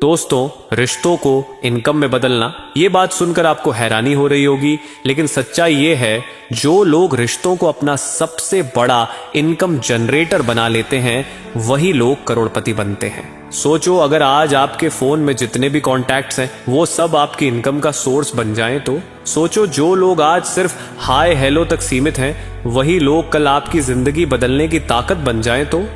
दोस्तों, रिश्तों को इनकम में बदलना, ये बात सुनकर आपको हैरानी हो रही होगी, लेकिन सच्चाई ये है, जो लोग रिश्तों को अपना सबसे बड़ा इनकम जनरेटर बना लेते हैं वही लोग करोड़पति बनते हैं। सोचो, अगर आज आपके फोन में जितने भी कॉन्टैक्ट्स हैं वो सब आपकी इनकम का सोर्स बन जाएं तो सोचो, जो लोग आज सिर्फ हाय हेलो तक सीमित हैं वही लोग कल आपकी जिंदगी बदलने की ताकत बन जाएं तो।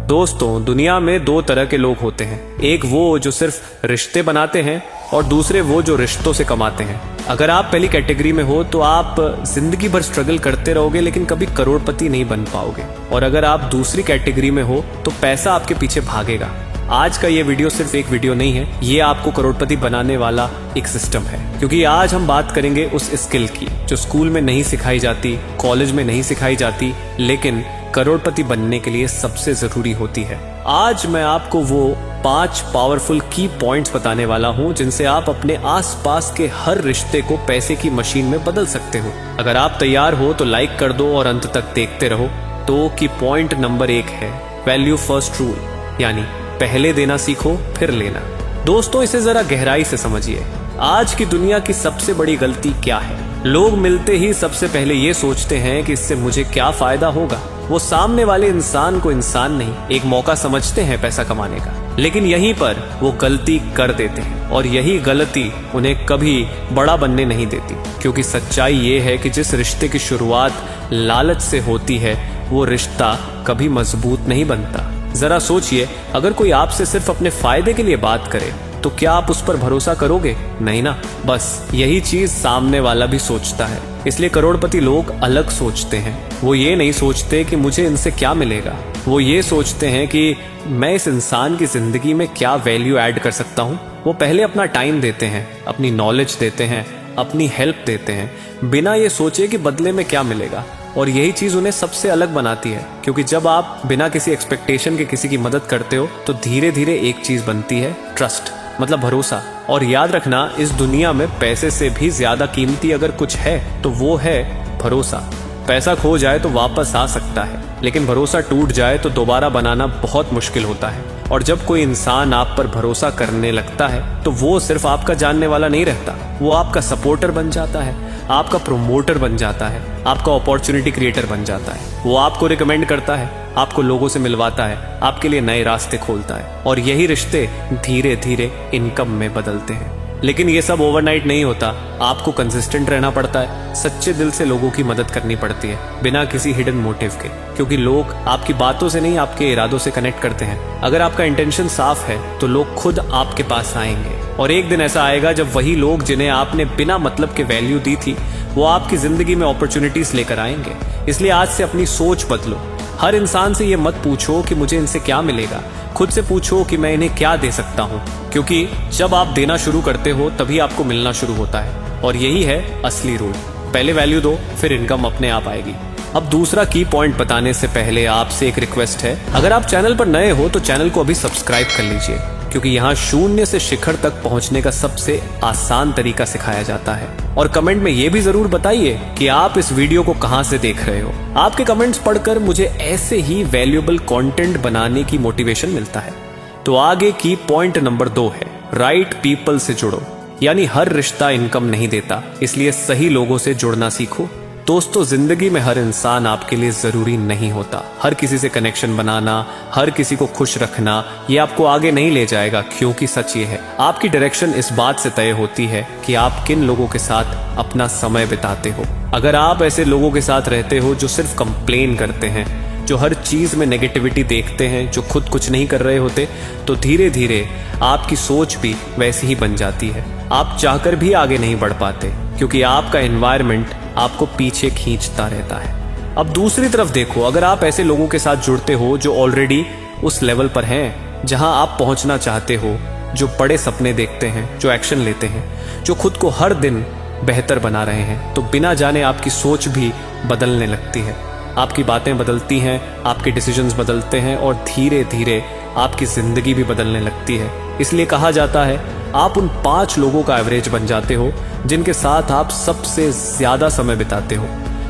दोस्तों, दुनिया में दो तरह के लोग होते हैं, एक वो जो सिर्फ रिश्ते बनाते हैं और दूसरे वो जो रिश्तों से कमाते हैं। अगर आप पहली कैटेगरी में हो तो आप जिंदगी भर स्ट्रगल करते रहोगे लेकिन कभी करोड़पति नहीं बन पाओगे, और अगर आप दूसरी कैटेगरी में हो तो पैसा आपके पीछे भागेगा। आज का ये वीडियो सिर्फ एक वीडियो नहीं है, ये आपको करोड़पति बनाने वाला एक सिस्टम है, क्योंकि आज हम बात करेंगे उस स्किल की जो स्कूल में नहीं सिखाई जाती, कॉलेज में नहीं सिखाई जाती, लेकिन करोड़पति बनने के लिए सबसे जरूरी होती है। आज मैं आपको वो 5 पावरफुल की पॉइंट्स बताने वाला हूं जिनसे आप अपने आसपास के हर रिश्ते को पैसे की मशीन में बदल सकते हो। अगर आप तैयार हो तो लाइक कर दो और अंत तक देखते रहो। तो की पॉइंट नंबर 1 है वैल्यू फर्स्ट रूल, यानी पहले देना सीखो फिर लेना। दोस्तों, इसे जरा गहराई से समझिए। आज की दुनिया की सबसे बड़ी गलती क्या है? लोग मिलते ही सबसे पहले ये सोचते हैं कि इससे मुझे क्या फायदा होगा। वो सामने वाले इंसान को इंसान नहीं, एक मौका समझते हैं पैसा कमाने का, लेकिन यहीं पर वो गलती कर देते हैं, और यही गलती उन्हें कभी बड़ा बनने नहीं देती, क्योंकि सच्चाई ये है कि जिस रिश्ते की शुरुआत लालच से होती है वो रिश्ता कभी मजबूत नहीं बनता। जरा सोचिए, अगर कोई आपसे सिर्फ अपने फायदे के लिए बात करे तो क्या आप उस पर भरोसा करोगे? नहीं ना। बस यही चीज सामने वाला भी सोचता है। इसलिए करोड़पति लोग अलग सोचते हैं। वो ये नहीं सोचते कि मुझे इनसे क्या मिलेगा, वो ये सोचते हैं कि मैं इस इंसान की जिंदगी में क्या वैल्यू ऐड कर सकता हूँ। वो पहले अपना टाइम देते हैं, अपनी नॉलेज देते हैं, अपनी हेल्प देते हैं, बिना ये सोचे कि बदले में क्या मिलेगा। और यही चीज उन्हें सबसे अलग बनाती है, क्योंकि जब आप बिना किसी एक्सपेक्टेशन के किसी की मदद करते हो तो धीरे धीरे एक चीज बनती है, ट्रस्ट, मतलब भरोसा। और याद रखना, इस दुनिया में पैसे से भी ज्यादा कीमती अगर कुछ है तो वो है भरोसा। पैसा खो जाए तो वापस आ सकता है, लेकिन भरोसा टूट जाए तो दोबारा बनाना बहुत मुश्किल होता है। और जब कोई इंसान आप पर भरोसा करने लगता है तो वो सिर्फ आपका जानने वाला नहीं रहता, वो आपका सपोर्टर बन जाता है, आपका प्रोमोटर बन जाता है, आपका अपॉर्चुनिटी क्रिएटर बन जाता है। वो आपको रिकमेंड करता है, आपको लोगों से मिलवाता है, आपके लिए नए रास्ते खोलता है, और यही रिश्ते धीरे धीरे इनकम में बदलते हैं। लेकिन ये सब ओवरनाइट नहीं होता, आपको कंसिस्टेंट रहना पड़ता है, सच्चे दिल से लोगों की मदद करनी पड़ती है, बिना किसी हिडन मोटिव के, क्योंकि लोग आपकी बातों से नहीं आपके इरादों से कनेक्ट करते हैं। अगर आपका इंटेंशन साफ है तो लोग खुद आपके पास आएंगे, और एक दिन ऐसा आएगा जब वही लोग जिन्हें आपने बिना मतलब के वैल्यू दी थी वो आपकी जिंदगी में अपॉर्चुनिटीज लेकर आएंगे। इसलिए आज से अपनी सोच बदलो। हर इंसान से ये मत पूछो कि मुझे इनसे क्या मिलेगा, खुद से पूछो कि मैं इन्हें क्या दे सकता हूँ, क्योंकि जब आप देना शुरू करते हो तभी आपको मिलना शुरू होता है। और यही है असली रूल, पहले वैल्यू दो फिर इनकम अपने आप आएगी। अब दूसरा की पॉइंट बताने से पहले आपसे एक रिक्वेस्ट है, अगर आप चैनल पर नए हो तो चैनल को अभी सब्सक्राइब कर लीजिए, क्योंकि यहाँ शून्य से शिखर तक पहुंचने का सबसे आसान तरीका सिखाया जाता है। और कमेंट में ये भी जरूर बताइए कि आप इस वीडियो को कहां से देख रहे हो। आपके कमेंट्स पढ़कर मुझे ऐसे ही वैल्यूएबल कंटेंट बनाने की मोटिवेशन मिलता है। तो आगे की पॉइंट नंबर 2 है राइट पीपल से जुड़ो, यानी हर रिश्ता इनकम नहीं देता, इसलिए सही लोगों से जुड़ना सीखो। दोस्तों, जिंदगी में हर इंसान आपके लिए जरूरी नहीं होता। हर किसी से कनेक्शन बनाना, हर किसी को खुश रखना, ये आपको आगे नहीं ले जाएगा, क्योंकि सच ये है, आपकी डायरेक्शन इस बात से तय होती है कि आप किन लोगों के साथ अपना समय बिताते हो। अगर आप ऐसे लोगों के साथ रहते हो जो सिर्फ कंप्लेन करते हैं, जो हर चीज में नेगेटिविटी देखते हैं, जो खुद कुछ नहीं कर रहे होते, तो धीरे धीरे आपकी सोच भी वैसी ही बन जाती है। आप चाहकर भी आगे नहीं बढ़ पाते, क्योंकि आपका एनवायरनमेंट आपको पीछे खींचता रहता है। अब दूसरी तरफ देखो, अगर आप ऐसे लोगों के साथ जुड़ते हो जो ऑलरेडी उस लेवल पर हैं जहां आप पहुंचना चाहते हो, जो बड़े सपने देखते हैं, जो एक्शन लेते हैं, जो खुद को हर दिन बेहतर बना रहे हैं, तो बिना जाने आपकी सोच भी बदलने लगती है। आपकी बातें बदलती हैं, आपके डिसीजंस बदलते हैं, और धीरे धीरे आपकी जिंदगी भी बदलने लगती है। इसलिए कहा जाता है, आप उन 5 लोगों का एवरेज बन जाते हो जिनके साथ आप सबसे ज्यादा समय बिताते हो।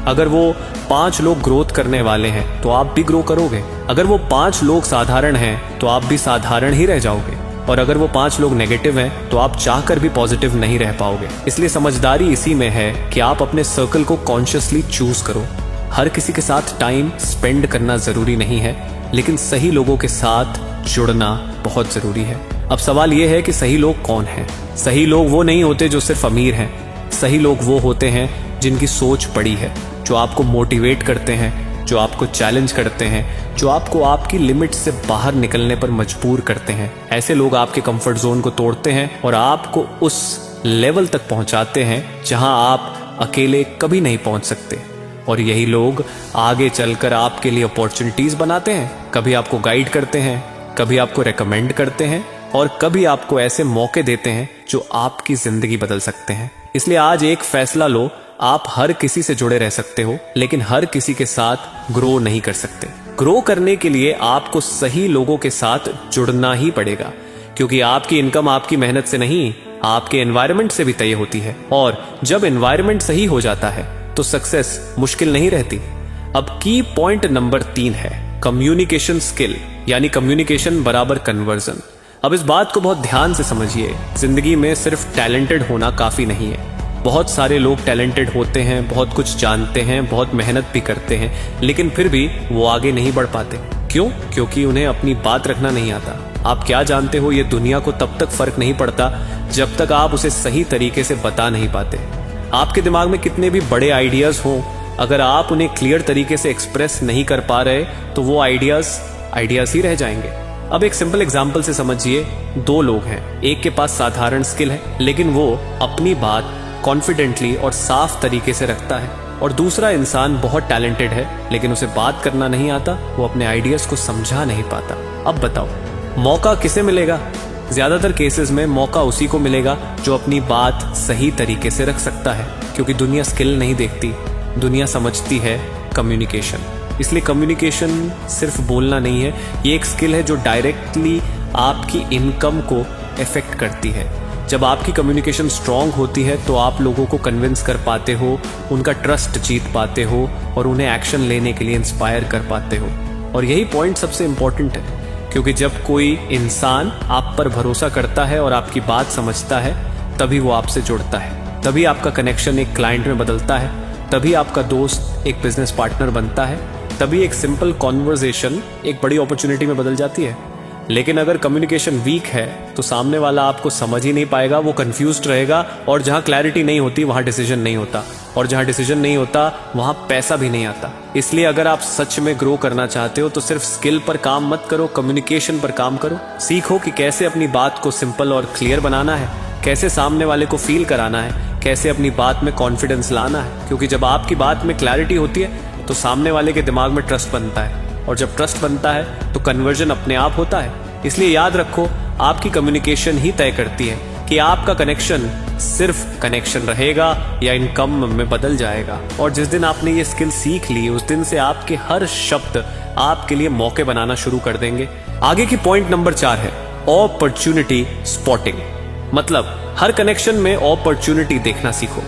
अगर वो 5 लोग ग्रोथ करने वाले हैं तो आप भी ग्रो करोगे। अगर वो 5 लोग साधारण हैं तो आप भी साधारण ही रह जाओगे। और अगर वो 5 लोग नेगेटिव हैं तो आप चाहकर भी पॉजिटिव नहीं रह पाओगे। इसलिए समझदारी इसी में है कि आप अपने सर्कल को कॉन्शियसली चूज करो। हर किसी के साथ टाइम स्पेंड करना जरूरी नहीं है, लेकिन सही लोगों के साथ जुड़ना बहुत जरूरी है। अब सवाल यह है कि सही लोग कौन हैं? सही लोग वो नहीं होते जो सिर्फ अमीर हैं। सही लोग वो होते हैं जिनकी सोच बड़ी है, जो आपको मोटिवेट करते हैं, जो आपको चैलेंज करते हैं, जो आपको आपकी लिमिट से बाहर निकलने पर मजबूर करते हैं। ऐसे लोग आपके कंफर्ट जोन को तोड़ते हैं और आपको उस लेवल तक पहुंचाते हैं जहां आप अकेले कभी नहीं पहुंच सकते। और यही लोग आगे चलकर आपके लिए अपॉर्चुनिटीज बनाते हैं। कभी आपको गाइड करते हैं, कभी आपको रेकमेंड करते हैं और कभी आपको ऐसे मौके देते हैं जो आपकी जिंदगी बदल सकते हैं। इसलिए आज एक फैसला लो, आप हर किसी से जुड़े रह सकते हो, लेकिन हर किसी के साथ ग्रो नहीं कर सकते। ग्रो करने के लिए आपको सही लोगों के साथ जुड़ना ही पड़ेगा, क्योंकि आपकी इनकम आपकी मेहनत से नहीं, आपके एनवायरनमेंट से भी तय होती है। और जब एनवायरनमेंट सही हो जाता है तो सक्सेस मुश्किल नहीं रहती। अब की पॉइंट नंबर 3 है कम्युनिकेशन स्किल, यानी कम्युनिकेशन बराबर कन्वर्जन। अब इस बात को बहुत ध्यान से समझिए। जिंदगी में सिर्फ टैलेंटेड होना काफी नहीं है। बहुत सारे लोग टैलेंटेड होते हैं, बहुत कुछ जानते हैं, बहुत मेहनत भी करते हैं, लेकिन फिर भी वो आगे नहीं बढ़ पाते। क्यों? क्योंकि उन्हें अपनी बात रखना नहीं आता। आप क्या जानते हो, ये दुनिया को तब तक फर्क नहीं पड़ता जब तक आप उसे सही तरीके से बता नहीं पाते। आपके दिमाग में कितने भी बड़े आइडियाज हों, अगर आप उन्हें क्लियर तरीके से एक्सप्रेस नहीं कर पा रहे तो वो आइडियाज ही रह जाएंगे। अब एक सिंपल एग्जांपल से समझिए। 2 लोग हैं, एक के पास साधारण स्किल है लेकिन वो अपनी बात कॉन्फिडेंटली और साफ तरीके से रखता है, और दूसरा इंसान बहुत टैलेंटेड है लेकिन उसे बात करना नहीं आता, वो अपने आइडियाज को समझा नहीं पाता। अब बताओ मौका किसे मिलेगा? ज्यादातर केसेस में मौका उसी को मिलेगा जो अपनी बात सही तरीके से रख सकता है, क्योंकि दुनिया स्किल नहीं देखती, दुनिया समझती है कम्युनिकेशन। इसलिए कम्युनिकेशन सिर्फ बोलना नहीं है, ये एक स्किल है जो डायरेक्टली आपकी इनकम को इफेक्ट करती है। जब आपकी कम्युनिकेशन स्ट्रांग होती है तो आप लोगों को कन्विंस कर पाते हो, उनका ट्रस्ट जीत पाते हो और उन्हें एक्शन लेने के लिए इंस्पायर कर पाते हो। और यही पॉइंट सबसे इंपॉर्टेंट है, क्योंकि जब कोई इंसान आप पर भरोसा करता है और आपकी बात समझता है, तभी वो आपसे जुड़ता है, तभी आपका कनेक्शन एक क्लाइंट में बदलता है, तभी आपका दोस्त एक बिजनेस पार्टनर बनता है, तभी एक सिंपल कॉन्वर्सेशन एक बड़ी अपॉर्चुनिटी में बदल जाती है। लेकिन अगर कम्युनिकेशन वीक है तो सामने वाला आपको समझ ही नहीं पाएगा, वो कंफ्यूज्ड रहेगा, और जहां क्लैरिटी नहीं होती वहां डिसीजन नहीं होता, और जहां डिसीजन नहीं होता वहां पैसा भी नहीं आता। इसलिए अगर आप सच में ग्रो करना चाहते हो तो सिर्फ स्किल पर काम मत करो, कम्युनिकेशन पर काम करो। सीखो कि कैसे अपनी बात को सिंपल और क्लियर बनाना है, कैसे सामने वाले को फील कराना है, कैसे अपनी बात में कॉन्फिडेंस लाना है। क्योंकि जब आपकी बात में क्लैरिटी होती है तो सामने वाले के दिमाग में ट्रस्ट बनता है, और जब ट्रस्ट बनता है तो कन्वर्जन अपने आप होता है। इसलिए याद रखो, आपकी कम्युनिकेशन ही तय करती है कि आपका कनेक्शन सिर्फ कनेक्शन रहेगा या इनकम में बदल जाएगा। और जिस दिन आपने ये स्किल सीख ली, उस दिन से आपके हर शब्द आपके लिए मौके बनाना शुरू कर देंगे। आगे की पॉइंट नंबर 4 है अपॉर्चुनिटी स्पॉटिंग। मतलब हर कनेक्शन में अपॉर्चुनिटी देखना सीखो।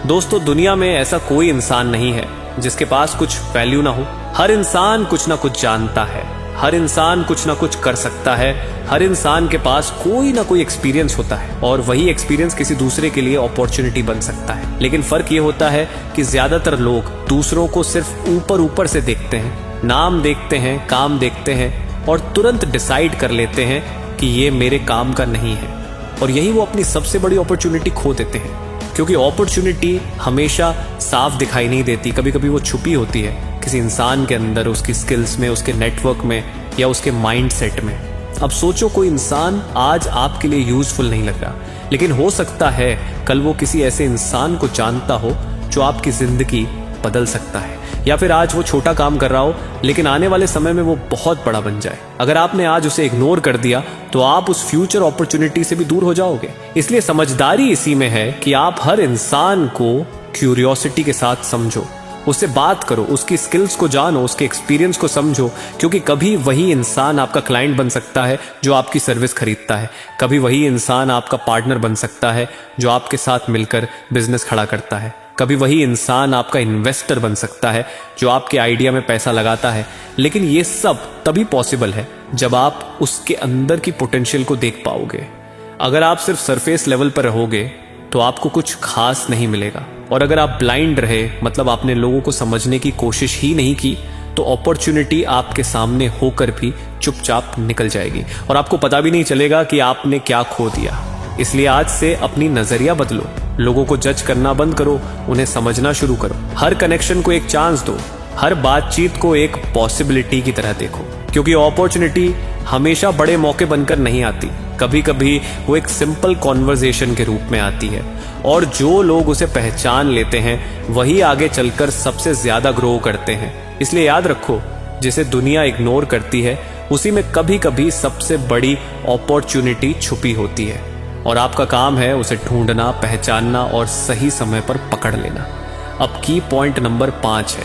दोस्तों, दुनिया में ऐसा कोई इंसान नहीं है जिसके पास कुछ वैल्यू ना हो। हर इंसान कुछ ना कुछ जानता है, हर इंसान कुछ ना कुछ कर सकता है, हर इंसान के पास कोई ना कोई एक्सपीरियंस होता है, और वही एक्सपीरियंस किसी दूसरे के लिए अपॉर्चुनिटी बन सकता है। लेकिन फर्क ये होता है कि ज्यादातर लोग दूसरों को सिर्फ ऊपर से देखते हैं, नाम देखते हैं, काम देखते हैं, और तुरंत डिसाइड कर लेते हैं कि ये मेरे काम का नहीं है, और यही वो अपनी सबसे बड़ी अपॉर्चुनिटी खो देते हैं। क्योंकि अपॉर्चुनिटी हमेशा साफ दिखाई नहीं देती, कभी कभी वो छुपी होती है किसी इंसान के अंदर, उसकी स्किल्स में, उसके नेटवर्क में, या उसके माइंड सेट में। अब सोचो, कोई इंसान आज आपके लिए यूजफुल नहीं लग रहा, लेकिन हो सकता है कल वो किसी ऐसे इंसान को जानता हो जो आपकी जिंदगी बदल सकता है। या फिर आज वो छोटा काम कर रहा हो लेकिन आने वाले समय में वो बहुत बड़ा बन जाए। अगर आपने आज उसे इग्नोर कर दिया तो आप उस फ्यूचर अपॉर्चुनिटी से भी दूर हो जाओगे। इसलिए समझदारी इसी में है कि आप हर इंसान को क्यूरियोसिटी के साथ समझो, उससे बात करो, उसकी स्किल्स को जानो, उसके एक्सपीरियंस को समझो, क्योंकि कभी वही इंसान आपका क्लाइंट बन सकता है जो आपकी सर्विस खरीदता है, कभी वही इंसान आपका पार्टनर बन सकता है जो आपके साथ मिलकर बिजनेस खड़ा करता है। कभी वही इंसान आपका इन्वेस्टर बन सकता है जो आपके आइडिया में पैसा लगाता है, लेकिन ये सब तभी पॉसिबल है जब आप उसके अंदर की पोटेंशियल को देख पाओगे। अगर आप सिर्फ सरफेस लेवल पर रहोगे तो आपको कुछ खास नहीं मिलेगा, और अगर आप ब्लाइंड रहे, मतलब आपने लोगों को समझने की कोशिश ही नहीं की, तो अपॉर्चुनिटी आपके सामने होकर भी चुपचाप निकल जाएगी और आपको पता भी नहीं चलेगा कि आपने क्या खो दिया। इसलिए आज से अपनी नजरिया बदलो, लोगों को जज करना बंद करो, उन्हें समझना शुरू करो, हर कनेक्शन को एक चांस दो, हर बातचीत को एक पॉसिबिलिटी की तरह देखो, क्योंकि अपॉर्चुनिटी हमेशा बड़े मौके बनकर नहीं आती, कभी कभी वो एक सिंपल कॉन्वर्जेशन के रूप में आती है, और जो लोग उसे पहचान लेते हैं वही आगे चलकर सबसे ज्यादा ग्रो करते हैं। इसलिए याद रखो, जिसे दुनिया इग्नोर करती है उसी में कभी कभी सबसे बड़ी अपॉर्चुनिटी छुपी होती है, और आपका काम है उसे ढूंढना, पहचानना और सही समय पर पकड़ लेना। अब की पॉइंट नंबर 5 है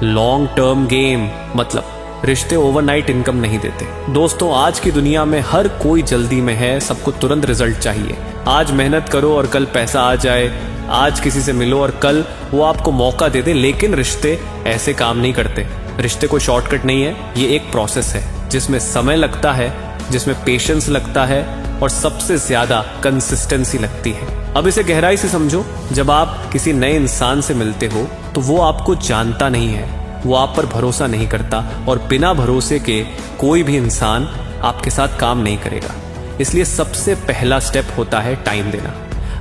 लॉन्ग टर्म गेम, मतलब रिश्ते ओवरनाइट इनकम नहीं देते। दोस्तों, आज की दुनिया में हर कोई जल्दी में है, सबको तुरंत रिजल्ट चाहिए। आज मेहनत करो और कल पैसा आ जाए, आज किसी से मिलो और कल वो आपको मौका दे दे, लेकिन रिश्ते ऐसे काम नहीं करते। रिश्ते कोई शॉर्टकट नहीं है, ये एक प्रोसेस है जिसमें समय लगता है, जिसमें पेशेंस लगता है और सबसे ज्यादा कंसिस्टेंसी लगती है। अब इसे गहराई से समझो, जब आप किसी नए इंसान से मिलते हो तो वो आपको जानता नहीं है, वो आप पर भरोसा नहीं करता, और बिना भरोसे के कोई भी इंसान आपके साथ काम नहीं करेगा। इसलिए सबसे पहला स्टेप होता है टाइम देना।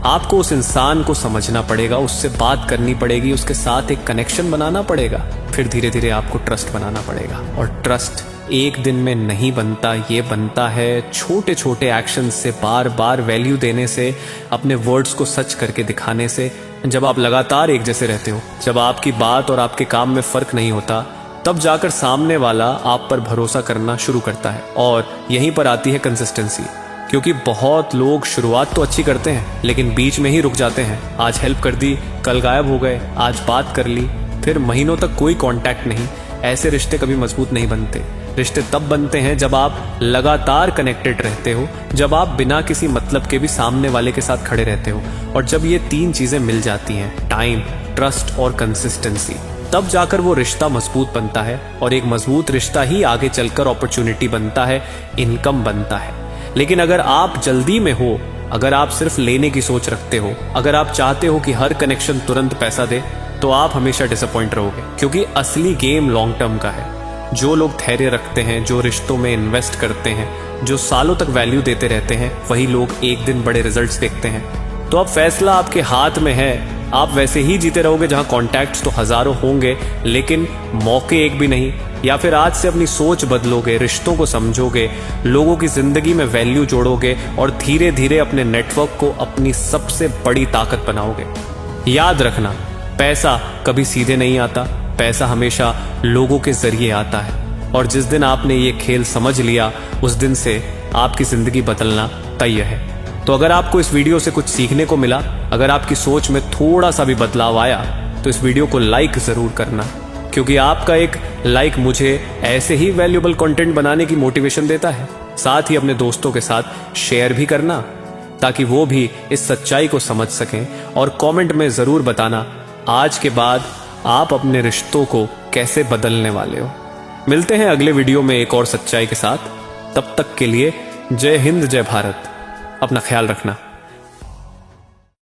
आपको उस इंसान को समझना पड़ेगा, उससे बात करनी पड़ेगी, उसके साथ एक कनेक्शन बनाना पड़ेगा, फिर धीरे धीरे आपको ट्रस्ट बनाना पड़ेगा। और ट्रस्ट एक दिन में नहीं बनता, ये बनता है छोटे छोटे एक्शन से, बार बार वैल्यू देने से, अपने वर्ड्स को सच करके दिखाने से। जब आप लगातार एक जैसे रहते हो, जब आपकी बात और आपके काम में फर्क नहीं होता, तब जाकर सामने वाला आप पर भरोसा करना शुरू करता है। और यहीं पर आती है कंसिस्टेंसी, क्योंकि बहुत लोग शुरुआत तो अच्छी करते हैं लेकिन बीच में ही रुक जाते हैं। आज हेल्प कर दी, कल गायब हो गए, आज बात कर ली, फिर महीनों तक कोई कांटेक्ट नहीं। ऐसे रिश्ते कभी मजबूत नहीं बनते। रिश्ते तब बनते हैं जब आप लगातार कनेक्टेड रहते हो, जब आप बिना किसी मतलब के भी सामने वाले के साथ खड़े रहते हो, और जब ये 3 चीजें मिल जाती हैं, टाइम, ट्रस्ट और कंसिस्टेंसी, तब जाकर वो रिश्ता मजबूत बनता है। और एक मजबूत रिश्ता ही आगे चलकर अपॉर्चुनिटी बनता है, इनकम बनता है। लेकिन अगर आप जल्दी में हो, अगर आप सिर्फ लेने की सोच रखते हो, अगर आप चाहते हो कि हर कनेक्शन तुरंत पैसा दे, तो आप हमेशा डिसअपॉइंट रहोगे, क्योंकि असली गेम लॉन्ग टर्म का है। जो लोग धैर्य रखते हैं, जो रिश्तों में इन्वेस्ट करते हैं, जो सालों तक वैल्यू देते रहते हैं, वही लोग एक दिन बड़े रिजल्ट्स देखते हैं। तो अब फैसला आपके हाथ में है। आप वैसे ही जीते रहोगे जहां कॉन्टैक्ट्स तो हजारों होंगे लेकिन मौके एक भी नहीं, या फिर आज से अपनी सोच बदलोगे, रिश्तों को समझोगे, लोगों की जिंदगी में वैल्यू जोड़ोगे और धीरे धीरे अपने नेटवर्क को अपनी सबसे बड़ी ताकत बनाओगे। याद रखना, पैसा कभी सीधे नहीं आता, पैसा हमेशा लोगों के जरिए आता है, और जिस दिन आपने ये खेल समझ लिया, उस दिन से आपकी जिंदगी बदलना तय है। तो अगर आपको इस वीडियो से कुछ सीखने को मिला, अगर आपकी सोच में थोड़ा सा भी बदलाव आया, तो इस वीडियो को लाइक जरूर करना, क्योंकि आपका एक लाइक मुझे ऐसे ही वैल्यूएबल कंटेंट बनाने की मोटिवेशन देता है। साथ ही अपने दोस्तों के साथ शेयर भी करना, ताकि वो भी इस सच्चाई को समझ सकें, और कमेंट में जरूर बताना आज के बाद आप अपने रिश्तों को कैसे बदलने वाले हो। मिलते हैं अगले वीडियो में एक और सच्चाई के साथ। तब तक के लिए जय हिंद, जय भारत। अपना ख्याल रखना।